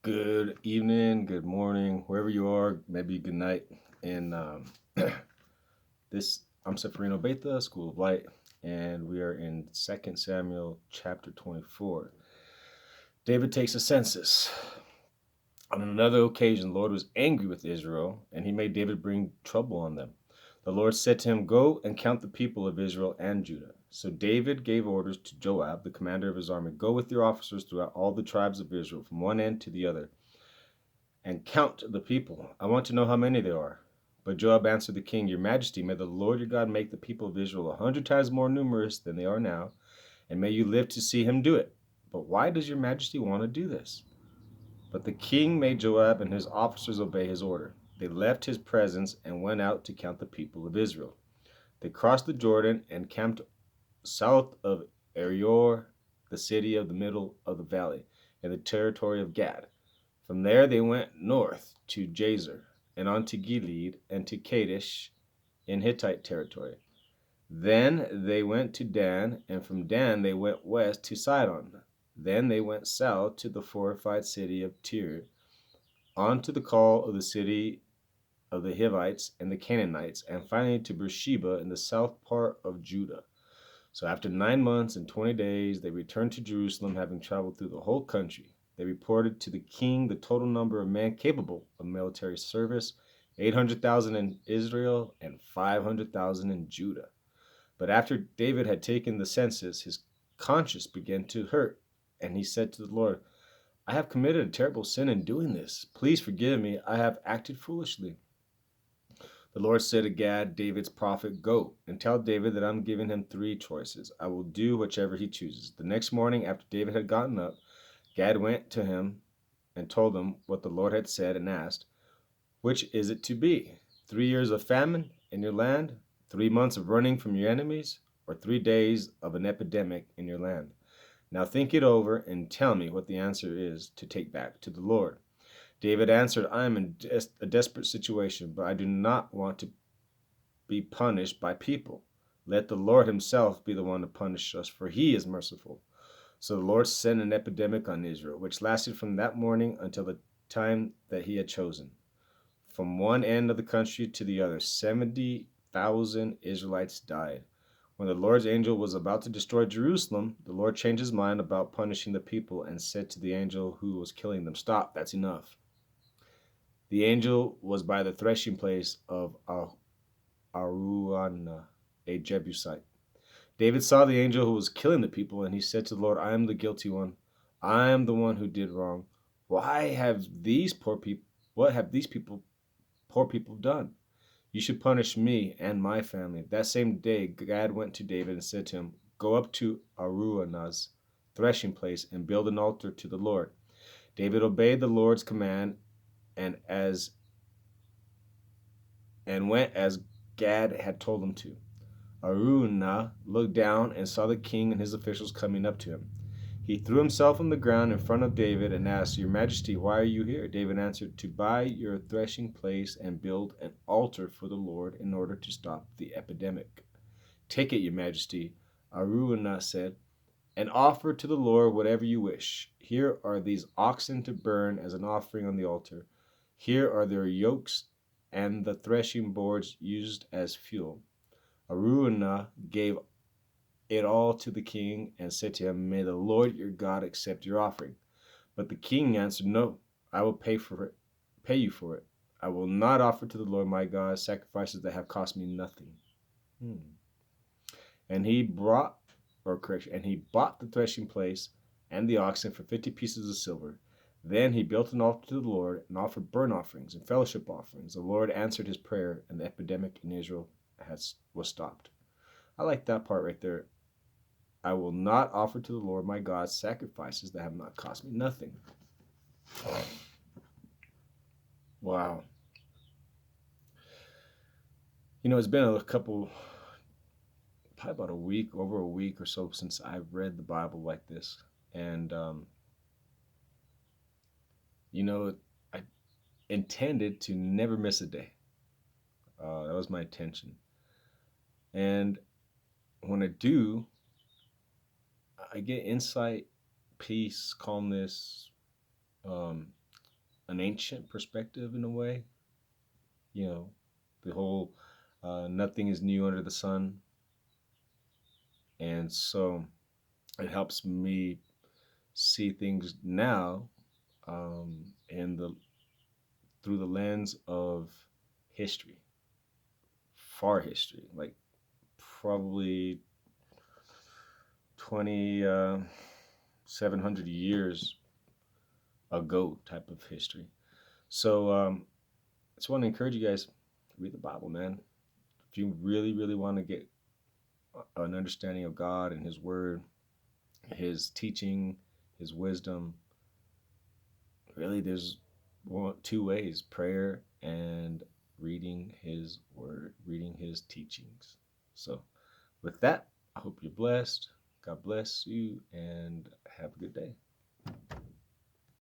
Good evening, good morning, wherever you are, maybe good night. And I'm Seferino Beta, School of Light, and we are in 2 Samuel chapter 24. David takes a census. On another occasion, the Lord was angry with Israel, and he made David bring trouble on them. The Lord said to him, "Go and count the people of Israel and Judah." So David gave orders to Joab, the commander of his army, "Go with your officers throughout all the tribes of Israel, from one end to the other, and count the people. I want to know how many there are." But Joab answered the king, "Your majesty, may the Lord your God make the people of Israel 100 times more numerous than they are now, and may you live to see him do it. But why does your majesty want to do this?" But the king made Joab and his officers obey his order. They left his presence and went out to count the people of Israel. They crossed the Jordan and camped south of Arior, the city of the middle of the valley, in the territory of Gad. From there they went north to Jazer, and on to Gilead, and to Kadesh in Hittite territory. Then they went to Dan, and from Dan they went west to Sidon. Then they went south to the fortified city of Tyre, on to the call of the city of the Hivites and the Canaanites, and finally to Beersheba in the south part of Judah. So after 9 months and 20 days, they returned to Jerusalem, having traveled through the whole country. They reported to the king the total number of men capable of military service: 800,000 in Israel and 500,000 in Judah. But after David had taken the census, his conscience began to hurt, and he said to the Lord, "I have committed a terrible sin in doing this. Please forgive me. I have acted foolishly." The Lord said to Gad, David's prophet, "Go and tell David that I'm giving him three choices. I will do whichever he chooses." The next morning, after David had gotten up, Gad went to him and told him what the Lord had said, and asked, "Which is it to be? 3 years of famine in your land, 3 months of running from your enemies, or 3 days of an epidemic in your land? Now think it over and tell me what the answer is to take back to the Lord." David answered, "I am in a desperate situation, but I do not want to be punished by people. Let the Lord himself be the one to punish us, for he is merciful." So the Lord sent an epidemic on Israel, which lasted from that morning until the time that he had chosen. From one end of the country to the other, 70,000 Israelites died. When the Lord's angel was about to destroy Jerusalem, the Lord changed his mind about punishing the people and said to the angel who was killing them, "Stop, that's enough." The angel was by the threshing place of Aruanah, a Jebusite. David saw the angel who was killing the people, and he said to the Lord, "I am the guilty one. I am the one who did wrong. Why have these poor people what have these poor people done? You should punish me and my family." That same day Gad went to David and said to him, "Go up to Aruanah's threshing place and build an altar to the Lord." David obeyed the Lord's command and as and went as Gad had told him to. Araunah looked down and saw the king and his officials coming up to him. He threw himself on the ground in front of David and asked, "Your Majesty, why are you here?" David answered, "To buy your threshing place and build an altar for the Lord in order to stop the epidemic." "Take it, Your Majesty," Araunah said, "and offer to the Lord whatever you wish. Here are these oxen to burn as an offering on the altar. Here are their yokes and the threshing boards used as fuel." Araunah gave it all to the king and said to him, "May the Lord your God accept your offering." But the king answered, "No, I will pay you for it. I will not offer to the Lord my God sacrifices that have cost me nothing." Hmm. And he brought, and he bought the threshing place and the oxen for 50 pieces of silver. Then he built an altar to the Lord and offered burnt offerings and fellowship offerings. The Lord answered his prayer, and the epidemic in Israel was stopped. I like that part right there. I will not offer to the Lord my God sacrifices that have not cost me nothing. Wow. It's been probably about over a week or so since I've read the Bible like this. And, I intended to never miss a day. That was my intention. And when I do, I get insight, peace, calmness, an ancient perspective in a way. You know, the whole nothing is new under the sun. And so it helps me see things now in the through the lens of history, far history, like probably 2,700 years ago type of history. So I just want to encourage you guys, read the Bible, man. If you really, really want to get an understanding of God and His Word, His teaching, His wisdom, really there's two ways: prayer and reading His Word, reading His teachings. So with that, I hope you're blessed. God bless you and have a good day.